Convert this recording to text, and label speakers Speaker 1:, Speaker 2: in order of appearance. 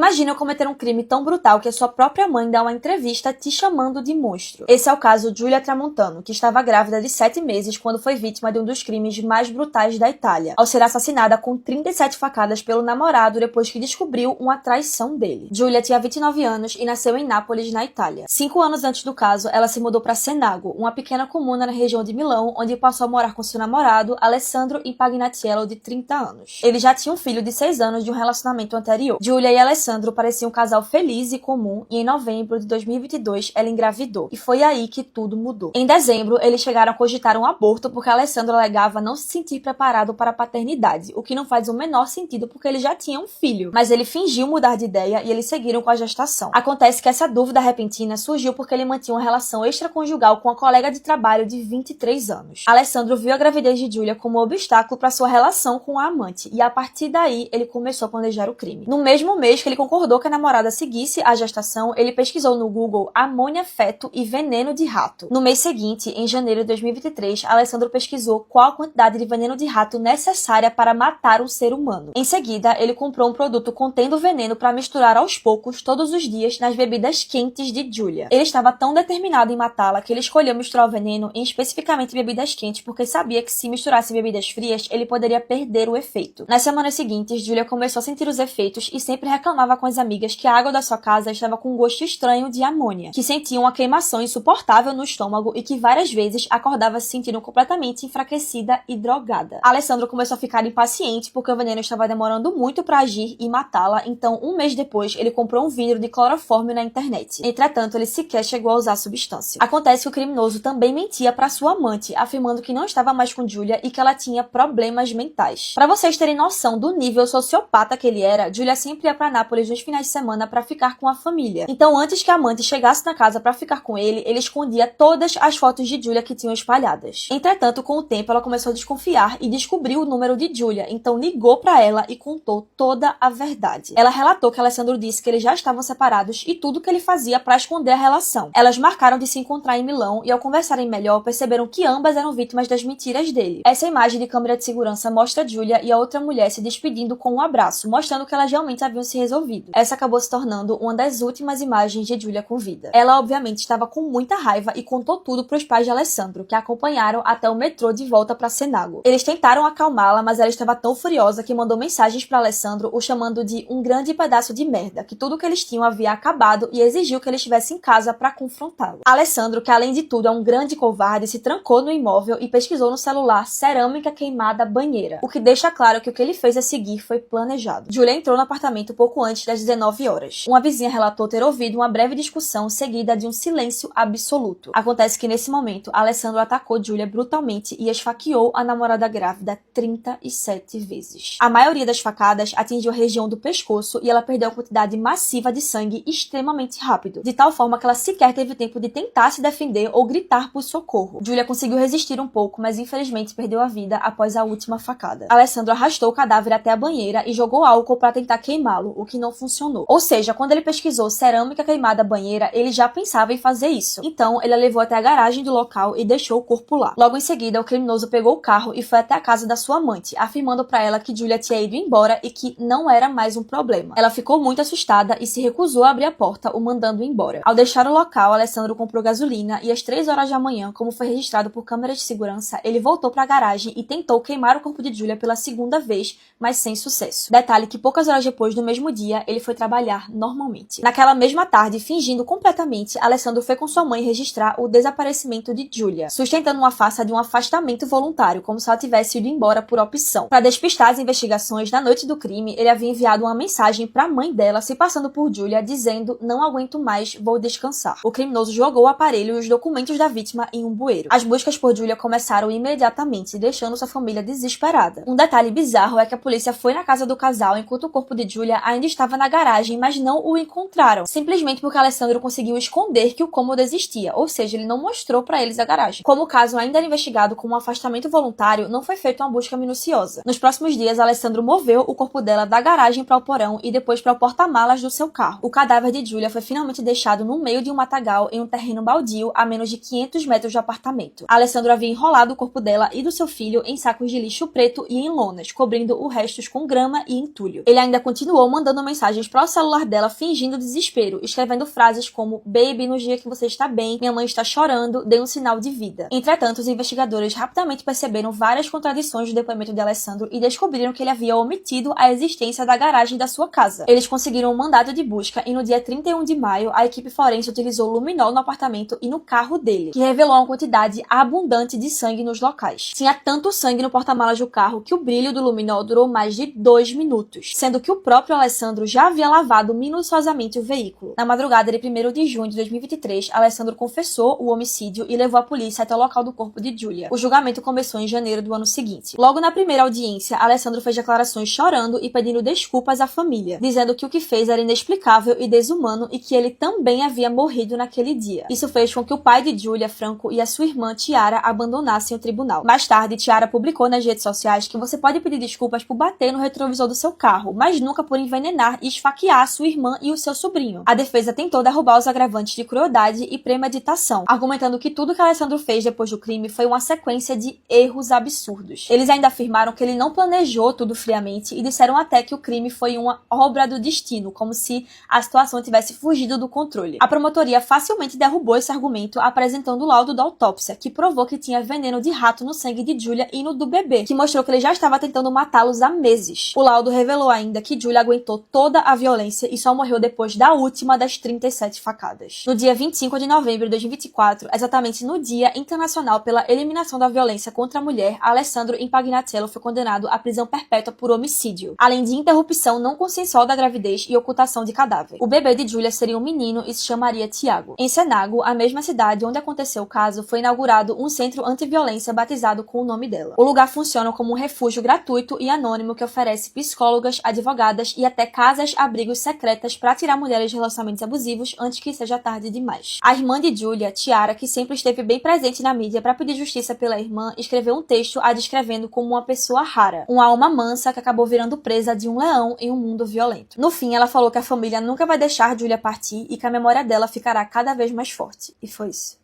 Speaker 1: Imagina eu cometer um crime tão brutal que a sua própria mãe dá uma entrevista te chamando de monstro. Esse é o caso de Giulia Tramontano, que estava grávida de 7 meses quando foi vítima de um dos crimes mais brutais da Itália, ao ser assassinada com 37 facadas pelo namorado depois que descobriu uma traição dele. Giulia tinha 29 anos e nasceu em Nápoles, na Itália. 5 anos antes do caso, ela se mudou para Senago, uma pequena comuna na região de Milão, onde passou a morar com seu namorado, Alessandro Impagnatiello, de 30 anos. Ele já tinha um filho de 6 anos de um relacionamento anterior. Giulia e Alessandro pareciam um casal feliz e comum, e em novembro de 2022 ela engravidou. E foi aí que tudo mudou. Em dezembro, eles chegaram a cogitar um aborto porque Alessandro alegava não se sentir preparado para a paternidade, o que não faz o menor sentido porque ele já tinha um filho. Mas ele fingiu mudar de ideia e eles seguiram com a gestação. Acontece que essa dúvida repentina surgiu porque ele mantinha uma relação extraconjugal com a colega de trabalho de 23 anos. Alessandro viu a gravidez de Giulia como um obstáculo para sua relação com a amante, e a partir daí ele começou a planejar o crime. No mesmo mês que ele concordou que a namorada seguisse a gestação, ele pesquisou no Google amônia feto e veneno de rato. No mês seguinte, em janeiro de 2023, Alessandro pesquisou qual a quantidade de veneno de rato necessária para matar um ser humano. Em seguida, ele comprou um produto contendo veneno para misturar aos poucos, todos os dias, nas bebidas quentes de Giulia. Ele estava tão determinado em matá-la que ele escolheu misturar o veneno em especificamente bebidas quentes porque sabia que se misturasse bebidas frias, ele poderia perder o efeito. Nas semanas seguintes, Giulia começou a sentir os efeitos e sempre reclamava com as amigas que a água da sua casa estava com um gosto estranho de amônia, que sentia uma queimação insuportável no estômago e que várias vezes acordava se sentindo completamente enfraquecida e drogada. Alessandro começou a ficar impaciente porque o veneno estava demorando muito para agir e matá-la, então um mês depois ele comprou um vidro de clorofórmio na internet. Entretanto, ele sequer chegou a usar a substância. Acontece que o criminoso também mentia para sua amante, afirmando que não estava mais com Giulia e que ela tinha problemas mentais. Para vocês terem noção do nível sociopata que ele era, Giulia sempre ia para Nápoles nos finais de semana para ficar com a família. Então, antes que a amante chegasse na casa para ficar com ele escondia todas as fotos de Giulia que tinham espalhadas. Entretanto, com o tempo, ela começou a desconfiar e descobriu o número de Giulia, então ligou para ela e contou toda a verdade. Ela relatou que Alessandro disse que eles já estavam separados e tudo que ele fazia para esconder a relação. Elas marcaram de se encontrar em Milão e, ao conversarem melhor, perceberam que ambas eram vítimas das mentiras dele. Essa imagem de câmera de segurança mostra Giulia e a outra mulher se despedindo com um abraço, mostrando que elas realmente haviam se resolvido. Essa acabou se tornando uma das últimas imagens de Giulia com vida. Ela, obviamente, estava com muita raiva e contou tudo para os pais de Alessandro, que a acompanharam até o metrô de volta para Senago. Eles tentaram acalmá-la, mas ela estava tão furiosa que mandou mensagens para Alessandro, o chamando de um grande pedaço de merda, que tudo que eles tinham havia acabado e exigiu que ele estivesse em casa para confrontá-lo. Alessandro, que além de tudo é um grande covarde, se trancou no imóvel e pesquisou no celular cerâmica queimada banheira, o que deixa claro que o que ele fez a seguir foi planejado. Giulia entrou no apartamento pouco antes das 19 horas. Uma vizinha relatou ter ouvido uma breve discussão seguida de um silêncio absoluto. Acontece que nesse momento, Alessandro atacou Giulia brutalmente e esfaqueou a namorada grávida 37 vezes. A maioria das facadas atingiu a região do pescoço e ela perdeu uma quantidade massiva de sangue extremamente rápido, de tal forma que ela sequer teve tempo de tentar se defender ou gritar por socorro. Giulia conseguiu resistir um pouco, mas infelizmente perdeu a vida após a última facada. Alessandro arrastou o cadáver até a banheira e jogou álcool para tentar queimá-lo, o que não funcionou. Ou seja, quando ele pesquisou cerâmica queimada banheira, ele já pensava em fazer isso. Então, ele a levou até a garagem do local e deixou o corpo lá. Logo em seguida, o criminoso pegou o carro e foi até a casa da sua amante, afirmando para ela que Giulia tinha ido embora e que não era mais um problema. Ela ficou muito assustada e se recusou a abrir a porta, o mandando embora. Ao deixar o local, Alessandro comprou gasolina e às 3 horas da manhã, como foi registrado por câmeras de segurança, ele voltou para a garagem e tentou queimar o corpo de Giulia pela segunda vez, mas sem sucesso. Detalhe que poucas horas depois, no mesmo dia, ele foi trabalhar normalmente. Naquela mesma tarde, fingindo completamente, Alessandro foi com sua mãe registrar o desaparecimento de Giulia, sustentando uma farsa de um afastamento voluntário, como se ela tivesse ido embora por opção. Para despistar as investigações, na noite do crime, ele havia enviado uma mensagem para a mãe dela, se passando por Giulia, dizendo: "Não aguento mais, vou descansar." O criminoso jogou o aparelho e os documentos da vítima em um bueiro. As buscas por Giulia começaram imediatamente, deixando sua família desesperada. Um detalhe bizarro é que a polícia foi na casa do casal enquanto o corpo de Giulia ainda estava na garagem, mas não o encontraram, simplesmente porque Alessandro conseguiu esconder que o cômodo existia, ou seja, ele não mostrou para eles a garagem. Como o caso ainda era investigado como um afastamento voluntário, não foi feita uma busca minuciosa. Nos próximos dias, Alessandro moveu o corpo dela da garagem para o porão e depois para o porta-malas do seu carro. O cadáver de Giulia foi finalmente deixado no meio de um matagal em um terreno baldio a menos de 500 metros do apartamento. Alessandro havia enrolado o corpo dela e do seu filho em sacos de lixo preto e em lonas, cobrindo os restos com grama e entulho. Ele ainda continuou mandando mensagens para o celular dela fingindo desespero, escrevendo frases como "Baby, no dia que você está bem, minha mãe está chorando, dê um sinal de vida". Entretanto, os investigadores rapidamente perceberam várias contradições no depoimento de Alessandro e descobriram que ele havia omitido a existência da garagem da sua casa. Eles conseguiram um mandado de busca e no dia 31 de maio, a equipe forense utilizou luminol no apartamento e no carro dele, que revelou uma quantidade abundante de sangue nos locais. Tinha tanto sangue no porta-malas do carro que o brilho do luminol durou mais de 2 minutos, sendo que o próprio Alessandro já havia lavado minuciosamente o veículo. Na madrugada de 1º de junho de 2023, Alessandro confessou o homicídio e levou a polícia até o local do corpo de Giulia. O julgamento começou em janeiro do ano seguinte. Logo na primeira audiência, Alessandro fez declarações chorando e pedindo desculpas à família, dizendo que o que fez era inexplicável e desumano e que ele também havia morrido naquele dia. Isso fez com que o pai de Giulia, Franco, e a sua irmã, Tiara, abandonassem o tribunal. Mais tarde, Tiara publicou nas redes sociais que você pode pedir desculpas por bater no retrovisor do seu carro, mas nunca por envenenar e esfaquear sua irmã e o seu sobrinho. A defesa tentou derrubar os agravantes de crueldade e premeditação, argumentando que tudo que Alessandro fez depois do crime foi uma sequência de erros absurdos. Eles ainda afirmaram que ele não planejou tudo friamente e disseram até que o crime foi uma obra do destino, como se a situação tivesse fugido do controle. A promotoria facilmente derrubou esse argumento apresentando o laudo da autópsia, que provou que tinha veneno de rato no sangue de Giulia e no do bebê, que mostrou que ele já estava tentando matá-los há meses. O laudo revelou ainda que Giulia aguentou toda a violência e só morreu depois da última das 37 facadas. No dia 25 de novembro de 2024, exatamente no Dia Internacional pela Eliminação da Violência contra a Mulher, Alessandro Impagnatello foi condenado à prisão perpétua por homicídio, além de interrupção não consensual da gravidez e ocultação de cadáver. O bebê de Giulia seria um menino e se chamaria Tiago. Em Cenago, a mesma cidade onde aconteceu o caso, foi inaugurado um centro anti-violência batizado com o nome dela. O lugar funciona como um refúgio gratuito e anônimo que oferece psicólogas, advogadas e até casas-abrigos secretas para tirar mulheres de relacionamentos abusivos antes que seja tarde demais. A irmã de Giulia, Tiara, que sempre esteve bem presente na mídia para pedir justiça pela irmã, escreveu um texto a descrevendo como uma pessoa rara, uma alma mansa que acabou virando presa de um leão em um mundo violento. No fim, ela falou que a família nunca vai deixar Giulia partir e que a memória dela ficará cada vez mais forte. E foi isso.